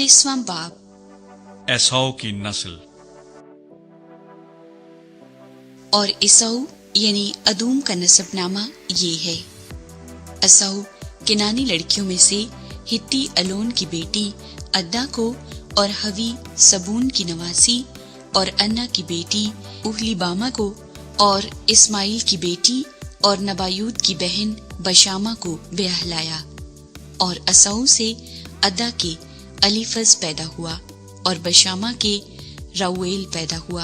29वां बाब। एसाव की नस्ल। और एसाव यानी अदूम का नसबनामा ये है। एसाव किनानी लड़कियों में से हित्ती अलोन की बेटी अद्दा को और हवी सबून की नवासी और अन्ना की बेटी उहलीबामा को और इस्माइल की बेटी और नबायूद की बहन बशामा को ब्याह लाया। और एसाव से अद्दा के अलीफज पैदा हुआ और बशामा के राउएल पैदा हुआ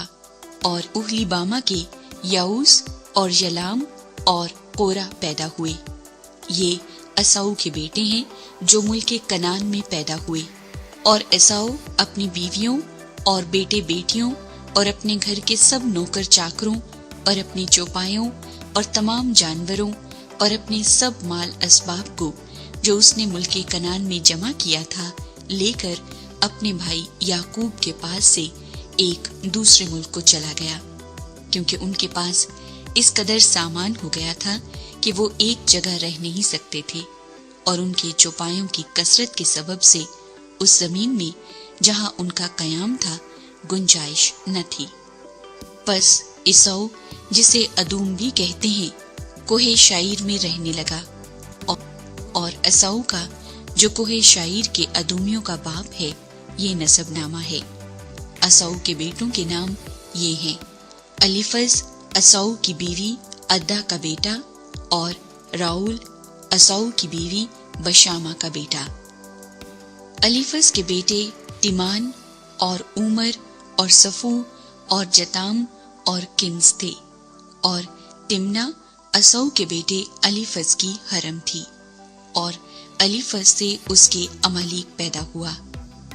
और उहलीबामा के याऊस और यलाम और कोरा पैदा हुए। ये एसाव के बेटे हैं जो मुल्के कनान में पैदा हुए। और एसाव अपनी बीवियों और बेटे बेटियों और अपने घर के सब नौकर चाकरों और अपने चौपायों और तमाम जानवरों और अपने सब माल असबाब को जो उसने मुल्के कनान में जमा किया था लेकर अपने भाई याकूब के पास से एक दूसरे मुल्क को चला गया, क्योंकि उनके पास इस कदर सामान हो गया था कि वो एक जगह रह नहीं सकते थे और उनके चौपायों की कसरत के सबब से उस जमीन में जहां उनका कयाम था गुंजाइश न थी। बस एसाव, जिसे अदूम भी कहते हैं, कोहे शाइर में रहने लगा। और एसाव का जो कोहे शाइर के अदूमियों का बाप है ये नसबनामा है। एसाव के बेटों के नाम ये हैं: अलीफज एसाव की बीवी अद्दा का बेटा और राउल एसाव की बीवी बशामा का बेटा। अलीफज के बेटे तिमान और उमर और सफू और जताम और किन्स थे। और तिमना एसाव के बेटे अलीफज की हरम थी और अलीफज से उसके अमालीक पैदा हुआ।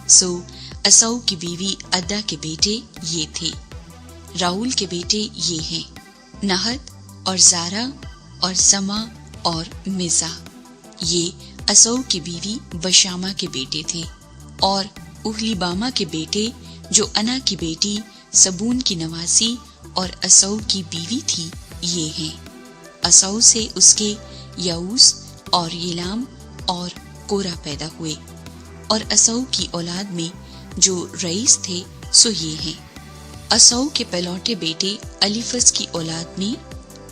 सो एसाव की बीवी अद्दा के बेटे ये थे। राउल के बेटे ये हैं: नहत और जारा और समा और मिजा। ये एसाव की बीवी बशामा के बेटे थे। और उहलीबामा के बेटे जो अना की बेटी सबून की नवासी और एसाव की बीवी थी ये हैं। एसाव से उसके याऊस और यलाम और कोरा पैदा हुए। और एसाव की औलाद में जो रईस थे सो ये हैं: एसाव के पहलौठे बेटे अलीफज की औलाद में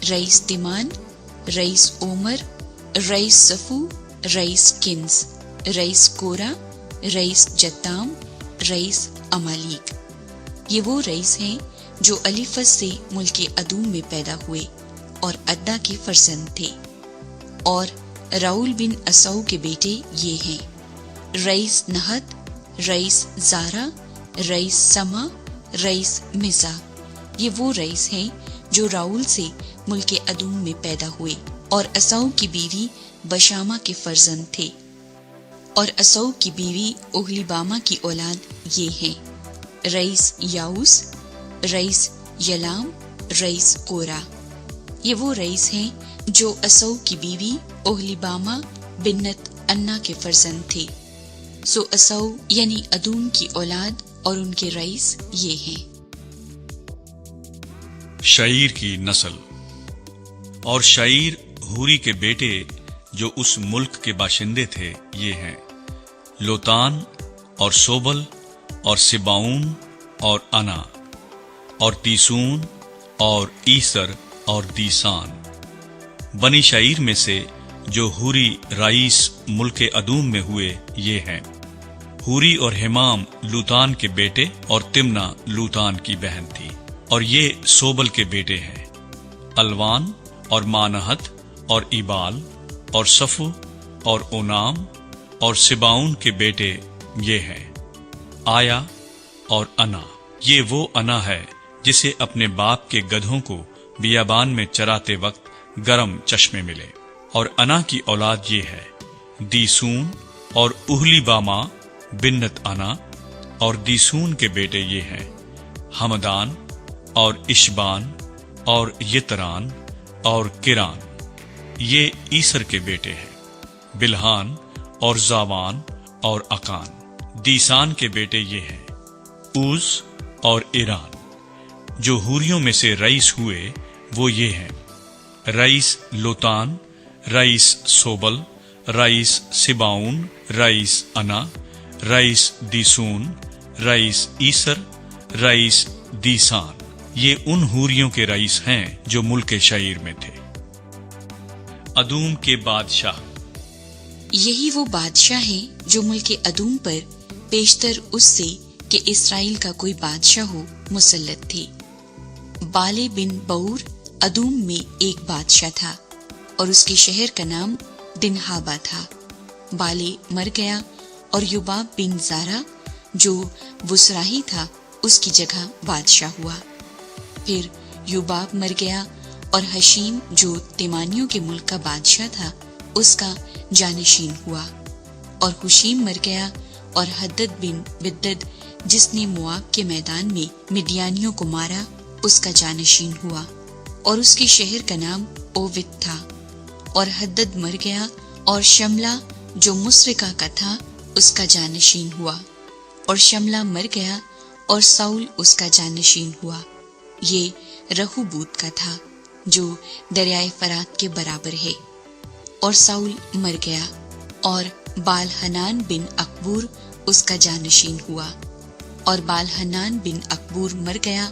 rice तिमान, rice Omar, rice सफू, rice Keynes, rice कोरा, रईस जत्ताम, रईस अमालीक। ये वो रईस हैं जो अलीफज से मुल्के अदूम में पैदा हुए और अद्दा के फर्जंद थे। और राउल बिन एसाव के बेटे ये हैं: रईस नहत, रईस जारा, रईस समा, रईस मिजा। ये वो रईस हैं जो राउल से मुल्के अदूम में पैदा हुए और एसाव की बीवी बशामा के फर्जंद थे। और एसाव की बीवी उहलीबामा की औलाद ये हैं: रईस याऊस, रईस यलाम, रईस कोरा। ये वो रईस हैं जो एसाव की बीवी उहलीबामा बिन्नत अन्ना के फर्जंद थे। सो एसाव यानी अदूम की औलाद और उनके रईस ये हैं। शाइर की नस्ल। और शाइर हूरी के बेटे जो उस मुल्क के बाशिंदे थे ये हैं: लोतान और सोबल और सिबाउन और अना और तीसून और ईसर और दीसान। बनी शाइर में से जो हूरी राईस मुल्के अदूम में हुए ये हैं: हूरी और हिमाम लूतान के बेटे और तिमना लूतान की बहन थी। और ये सोबल के बेटे हैं: अलवान और मानहत और इबाल और सफू और ओनाम। और सिबाउन के बेटे ये हैं: आया और अना। ये वो अना है जिसे अपने बाप के गधों को बियाबान में चराते वक्त गरम चश्मे मिले। और अना की औलाद ये है: दीसून और उहलीबामा बिन्नत अना। और दीसून के बेटे ये हैं: हमदान और इशबान और यतरान और किरान। ये ईसर के बेटे हैं: बिल्हान और जावान और अकान। दीसान के बेटे ये हैं: ऊज और ईरान। जो हूरियों में से रईस हुए वो ये हैं: rice Lotan, rice सोबल, rice सिबाउन, rice अना, रईस दीसून, रईस ईसर, रईस दीसान। ये उन हूरियों के रईस हैं जो मुल्क शईर में थे। अदूम के बादशाह। यही वो बादशाह हैं जो मुल्क अदूम पर पेशतर उससे कि इसराइल का कोई बादशाह हो मुसल्लत थे। बाले बिन बऊर अदूम में एक बादशाह था और उसके शहर का नाम दिनहाबा था। बाले मर गया और युबाब बिन ज़ारा जो बुसराही था उसकी जगह बादशाह हुआ। फिर युबाब मर गया और हशीम जो तिमानियों के मुल्क का बादशाह था उसका जानशीन हुआ। और हुशीम मर गया और हद्दद बिन बिद्दद जिसने मुआब के मैदान में मिडियानियों को मारा उसका जानशीन हुआ और उसके शहर का नाम ओविद था। और हद्दद मर गया और शमला जो मुस्रिका का था उसका जानशीन हुआ और शमला मर गया और साउल उसका जानशीन हुआ। ये रहूबूत का था जो दरियाए फरात के बराबर है। और साउल मर गया और बाल हनान बिन अकबूर उसका जानशीन हुआ। और बाल हनान बिन अकबूर मर गया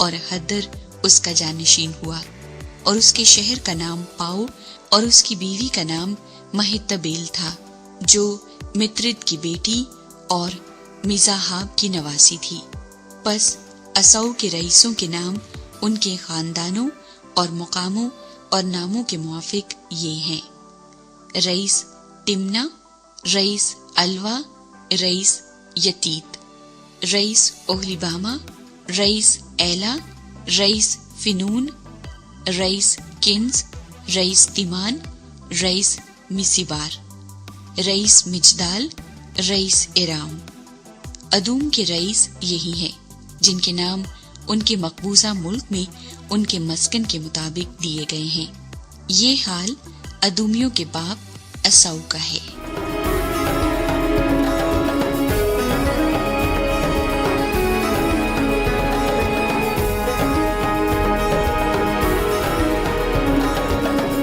और हदर उसका जानशीन हुआ और उसके शहर का नाम पाओ और उसकी बीवी का नाम महितबेल था जो मित्रिद की बेटी और मिजाहाब की नवासी थी। बस असौ के रईसों के नाम उनके खानदानों और मुकामों और नामों के मुआफिक ये हैं: रईस तिमना, रईस अलवा, रईस यतीत, रईस ओहलीबामा, रईस एला, rice फिनून, rice Keynes, rice तिमान, rice मिसिबार, rice मिजदाल, rice इराम। अदूम के रईस यही हैं जिनके नाम उनके मकबूजा मुल्क में उनके मस्कन के मुताबिक दिए गए हैं। ये हाल अदूमियों के बाप असौ का है।